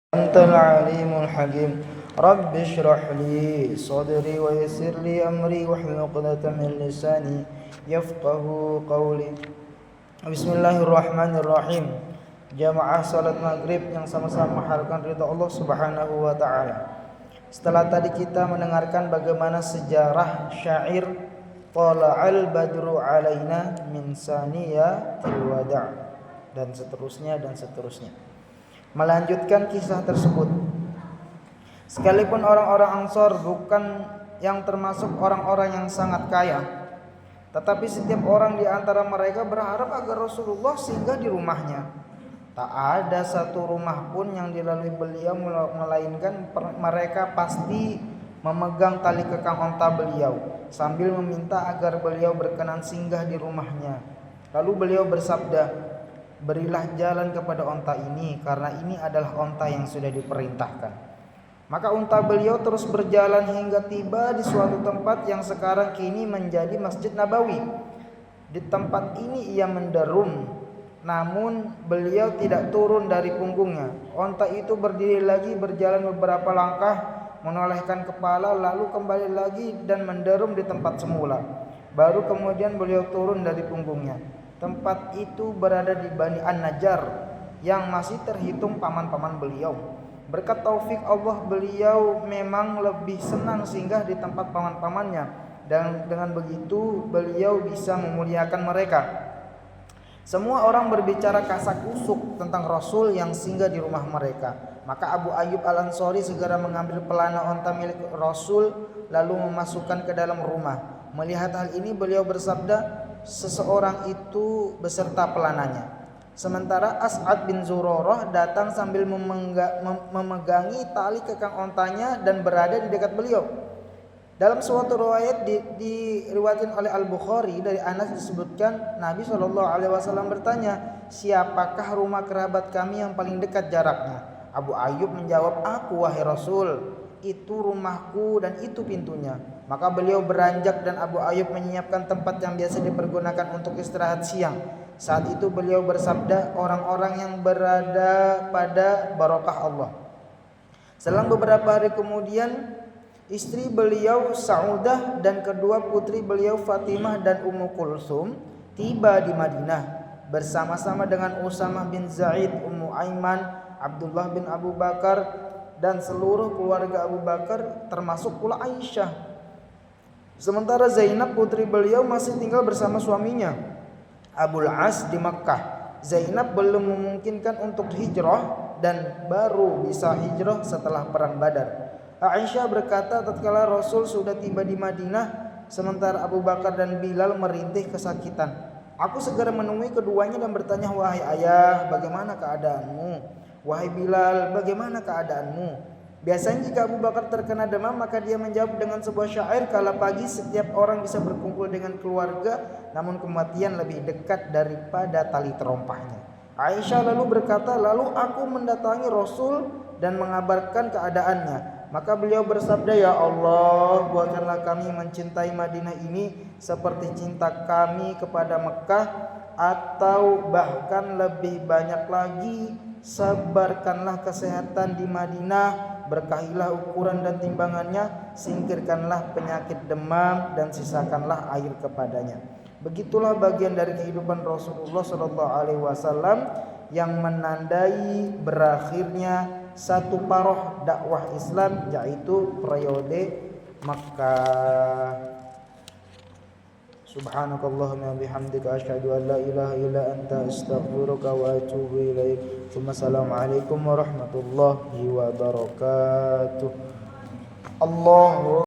Antal alimul hakim. Rabbi shrah li sadri wa yassir li amri wahlul 'uqdatam min lisani yafqahu qawli. Bismillahirrahmanirrahim. Jamaah salat maghrib yang sama-sama mengharapkan ridha Allah Subhanahu wa taala. Setelah tadi kita mendengarkan bagaimana sejarah syair Tala'al badru alaina min saniyatil wada' dan seterusnya. Melanjutkan kisah tersebut, sekalipun orang-orang Ansor bukan yang termasuk orang-orang yang sangat kaya, tetapi setiap orang di antara mereka berharap agar Rasulullah singgah di rumahnya. Tak ada satu rumah pun yang dilalui beliau melainkan mereka pasti memegang tali kekang onta beliau sambil meminta agar beliau berkenan singgah di rumahnya. Lalu beliau bersabda, "Berilah jalan kepada onta ini, karena ini adalah onta yang sudah diperintahkan." Maka onta beliau terus berjalan hingga tiba di suatu tempat yang sekarang kini menjadi Masjid Nabawi. Di tempat ini ia menderum, namun beliau tidak turun dari punggungnya. Onta itu berdiri lagi, berjalan beberapa langkah, menolehkan kepala, lalu kembali lagi dan menderum di tempat semula. Baru kemudian beliau turun dari punggungnya. Tempat itu berada di Bani An-Najjar yang masih terhitung paman-paman beliau. Berkat taufik Allah, beliau memang lebih senang singgah di tempat paman-pamannya, dan dengan begitu beliau bisa memuliakan mereka. Semua orang berbicara kasak-kusuk tentang Rasul yang singgah di rumah mereka. Maka Abu Ayyub Al-Ansari segera mengambil pelana onta milik Rasul lalu memasukkan ke dalam rumah. Melihat hal ini beliau bersabda, "Seseorang itu beserta pelananya." Sementara As'ad bin Zurarah datang sambil memegangi tali kekang ontanya dan berada di dekat beliau. Dalam suatu riwayat diriwayatkan oleh Al-Bukhari dari Anas disebutkan Nabi SAW bertanya, "Siapakah rumah kerabat kami yang paling dekat jaraknya?" Abu Ayyub menjawab, "Aku wahai Rasul, itu rumahku dan itu pintunya." Maka beliau beranjak dan Abu Ayyub menyiapkan tempat yang biasa dipergunakan untuk istirahat siang. Saat itu beliau bersabda, "Orang-orang yang berada pada barokah Allah." Selang beberapa hari kemudian, istri beliau Saudah dan kedua putri beliau Fatimah dan Ummu Kulsum tiba di Madinah bersama-sama dengan Usamah bin Zaid, Ummu Aiman, Abdullah bin Abu Bakar dan seluruh keluarga Abu Bakar termasuk pula Aisyah. Sementara Zainab putri beliau masih tinggal bersama suaminya Abul As di Makkah. Zainab belum memungkinkan untuk hijrah dan baru bisa hijrah setelah perang Badar. Aisyah berkata, tatkala Rasul sudah tiba di Madinah sementara Abu Bakar dan Bilal merintih kesakitan, aku segera menemui keduanya dan bertanya, "Wahai ayah, bagaimana keadaanmu? Wahai Bilal, bagaimana keadaanmu?" Biasanya jika Abu Bakar terkena demam, maka dia menjawab dengan sebuah syair, "Kala pagi setiap orang bisa berkumpul dengan keluarga, namun kematian lebih dekat daripada tali terompahnya." Aisyah lalu berkata, "Lalu aku mendatangi Rasul dan mengabarkan keadaannya. Maka beliau bersabda, 'Ya Allah, buatkanlah kami mencintai Madinah ini seperti cinta kami kepada Mekah, atau bahkan lebih banyak lagi. Sebarkanlah kesehatan di Madinah, berkahilah ukuran dan timbangannya, singkirkanlah penyakit demam dan sisakanlah air kepadanya.'" Begitulah bagian dari kehidupan Rasulullah SAW yang menandai berakhirnya satu paroh dakwah Islam, yaitu periode Makkah. Subhanakallahumma bihamdika asyhadu an la ilaha illa anta astaghfiruka wa atubu ilaik. Assalamualaikum warahmatullahi wabarakatuh. Allahu